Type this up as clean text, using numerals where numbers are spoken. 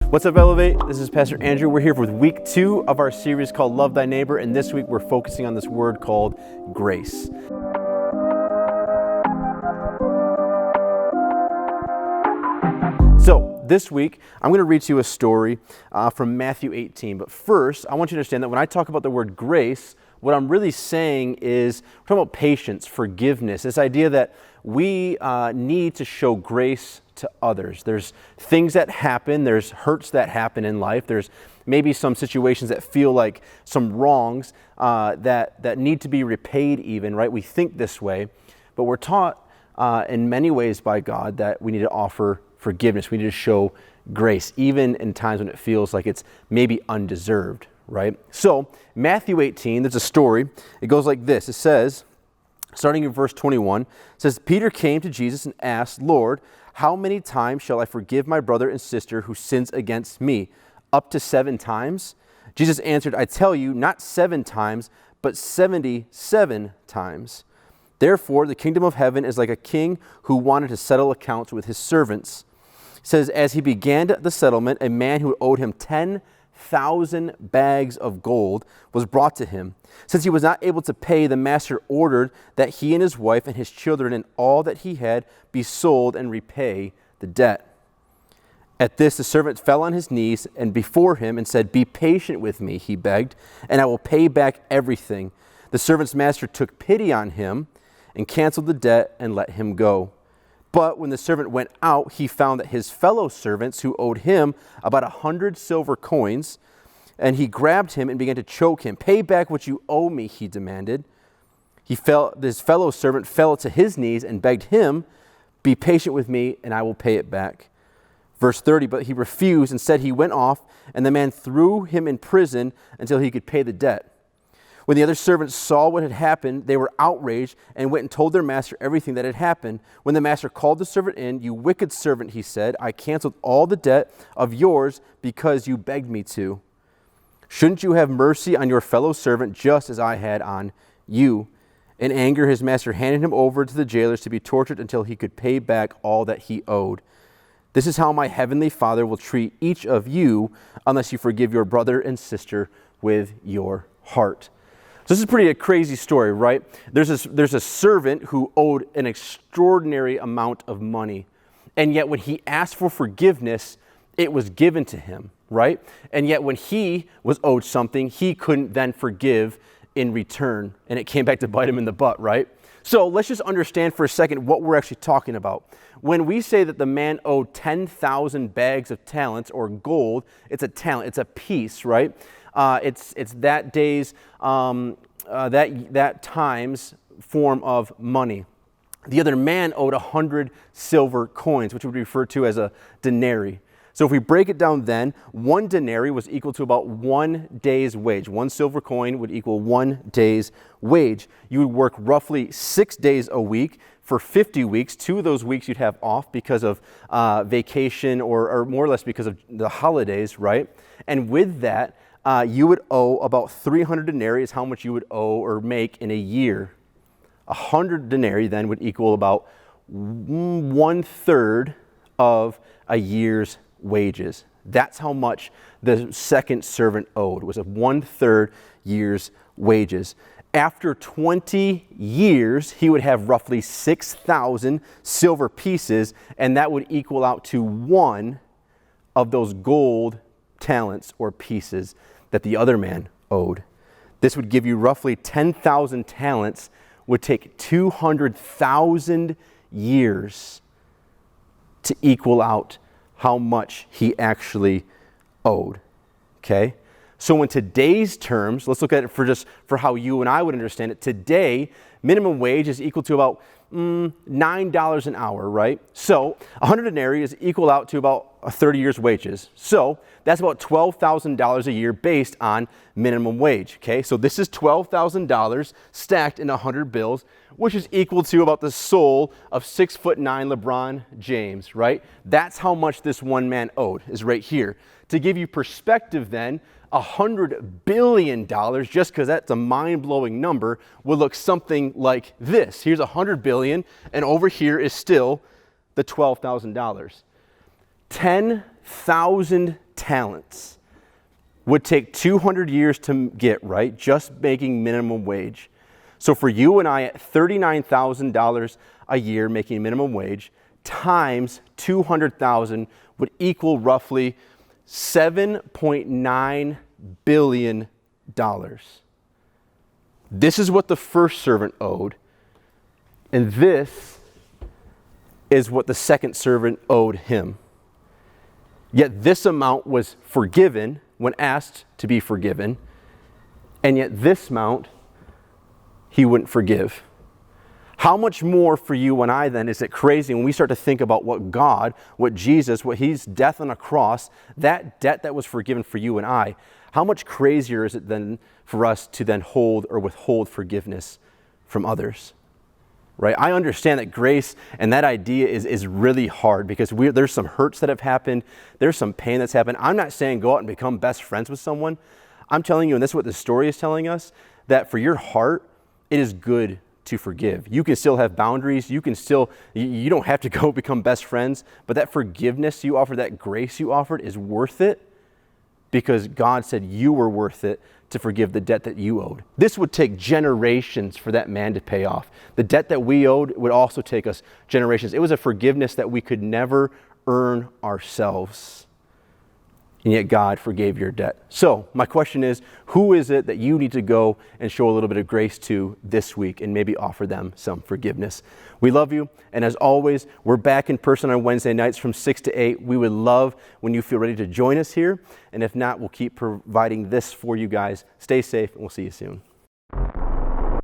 What's up, Elevate? This is Pastor Andrew. We're here with week 2 of our series called Love Thy Neighbor, and this week we're focusing on this word called grace. So this week, I'm going to read to you a story from Matthew 18. But first, I want you to understand that when I talk about the word grace, what I'm really saying is, we're talking about patience, forgiveness, this idea that we need to show grace to others. There's things that happen, there's hurts that happen in life, there's maybe some situations that feel like some wrongs that need to be repaid even, right? We think this way, but we're taught in many ways by God that we need to offer forgiveness. We need to show grace, even in times when it feels like it's maybe undeserved, right? So, Matthew 18, there's a story. It goes like this. It says, starting in verse 21, it says, Peter came to Jesus and asked, Lord, how many times shall I forgive my brother and sister who sins against me? Up to 7 times? Jesus answered, I tell you, not 7 times, but 77 times. Therefore, the kingdom of heaven is like a king who wanted to settle accounts with his servants. It says, as he began the settlement, a man who owed him 10,000 bags of gold was brought to him. Since he was not able to pay, the master ordered that he and his wife and his children and all that he had be sold and repay the debt. At this, the servant fell on his knees and before him and said, be patient with me, he begged, and I will pay back everything. The servant's master took pity on him and canceled the debt and let him go. But when the servant went out, he found that his fellow servants who owed him about 100 silver coins, and he grabbed him and began to choke him. Pay back what you owe me, he demanded. His fellow servant fell to his knees and begged him, be patient with me and I will pay it back. Verse 30, but he refused and said he went off, and the man threw him in prison until he could pay the debt. When the other servants saw what had happened, they were outraged and went and told their master everything that had happened. When the master called the servant in, you wicked servant, he said, I canceled all the debt of yours because you begged me to. Shouldn't you have mercy on your fellow servant just as I had on you? In anger, his master handed him over to the jailers to be tortured until he could pay back all that he owed. This is how my heavenly Father will treat each of you unless you forgive your brother and sister with your heart. So this is a crazy story, right? There's a servant who owed an extraordinary amount of money, and yet when he asked for forgiveness, it was given to him, right? And yet when he was owed something, he couldn't then forgive in return, and it came back to bite him in the butt, right? So let's just understand for a second what we're actually talking about. When we say that the man owed 10,000 bags of talents or gold, it's a talent, it's a piece, right? It's that day's, that time's form of money. The other man owed 100 silver coins, which would be referred to as a denarii. So if we break it down then, 1 denarii was equal to about 1 day's wage. 1 silver coin would equal 1 day's wage. You would work roughly 6 days a week for 50 weeks. 2 of those weeks you'd have off because of vacation or more or less because of the holidays, right? And with that, you would owe about 300 denarii is how much you would owe or make in a year. 100 denarii then would equal about 1/3 of a year's wages. That's how much the second servant owed, was a 1/3 year's wages. After 20 years, he would have roughly 6,000 silver pieces, and that would equal out to 1 of those gold talents or pieces that the other man owed. This would give you roughly 10,000 talents, would take 200,000 years to equal out how much he actually owed. Okay? So in today's terms, let's look at it for how you and I would understand it. Today, minimum wage is equal to about $9 an hour, right? So 100 denarii is equal out to about 30 years' wages. So that's about $12,000 a year based on minimum wage, okay? So this is $12,000 stacked in 100 bills, which is equal to about the soul of 6'9" LeBron James, right? That's how much this one man owed, is right here. To give you perspective then, $100 billion, just because that's a mind-blowing number, would look something like this. Here's $100 billion, and over here is still the $12,000. 10,000 talents would take 200 years to get, right? Just making minimum wage. So for you and I at $39,000 a year making minimum wage times 200,000 would equal roughly $7.9 billion. This is what the first servant owed, and this is what the second servant owed him. Yet this amount was forgiven when asked to be forgiven, and yet this amount he wouldn't forgive. How much more for you and I then is it crazy when we start to think about what God, what Jesus, what His death on a cross, that debt that was forgiven for you and I, how much crazier is it then for us to then hold or withhold forgiveness from others? Right? I understand that grace and that idea is really hard because there's some hurts that have happened. There's some pain that's happened. I'm not saying go out and become best friends with someone. I'm telling you, and this is what the story is telling us, that for your heart, it is good to forgive. You can still have boundaries. You don't have to go become best friends, but that forgiveness you offer, that grace you offered is worth it because God said you were worth it to forgive the debt that you owed. This would take generations for that man to pay off. The debt that we owed would also take us generations. It was a forgiveness that we could never earn ourselves. And yet God forgave your debt. So my question is, who is it that you need to go and show a little bit of grace to this week and maybe offer them some forgiveness? We love you. And as always, we're back in person on Wednesday nights from 6 to 8. We would love when you feel ready to join us here. And if not, we'll keep providing this for you guys. Stay safe and we'll see you soon.